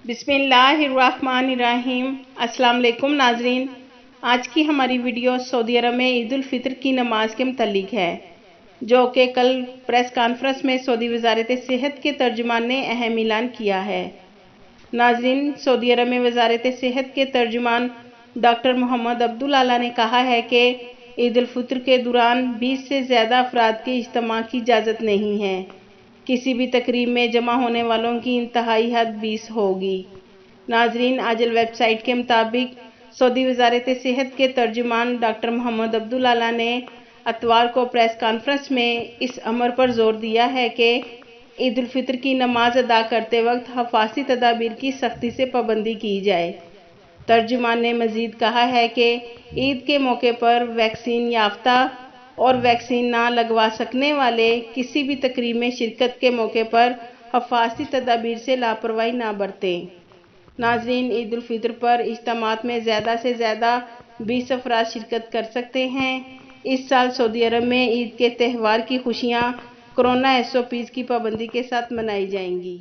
بسم اللہ الرحمن الرحیم۔ السلام علیکم ناظرین، آج کی ہماری ویڈیو سعودی عرب میں عید الفطر کی نماز کے متعلق ہے، جو کہ کل پریس کانفرنس میں سعودی وزارت صحت کے ترجمان نے اہم اعلان کیا ہے۔ ناظرین، سعودی عرب میں وزارت صحت کے ترجمان ڈاکٹر محمد عبداللہ نے کہا ہے کہ عید الفطر کے دوران 20 سے زیادہ افراد کے اجتماع کی اجازت نہیں ہے۔ کسی بھی تقریب میں جمع ہونے والوں کی انتہائی حد 20 ہوگی۔ ناظرین، آجل ویب سائٹ کے مطابق سعودی وزارت صحت کے ترجمان ڈاکٹر محمد عبداللہ نے اتوار کو پریس کانفرنس میں اس امر پر زور دیا ہے کہ عید الفطر کی نماز ادا کرتے وقت حفاظتی تدابیر کی سختی سے پابندی کی جائے۔ ترجمان نے مزید کہا ہے کہ عید کے موقع پر ویکسین یافتہ اور ویکسین نہ لگوا سکنے والے کسی بھی تقریب میں شرکت کے موقع پر حفاظتی تدابیر سے لاپرواہی نہ برتیں۔ ناظرین، عید الفطر پر اجتماعات میں زیادہ سے زیادہ 20 افراد شرکت کر سکتے ہیں۔ اس سال سعودی عرب میں عید کے تہوار کی خوشیاں کورونا SOPs کی پابندی کے ساتھ منائی جائیں گی۔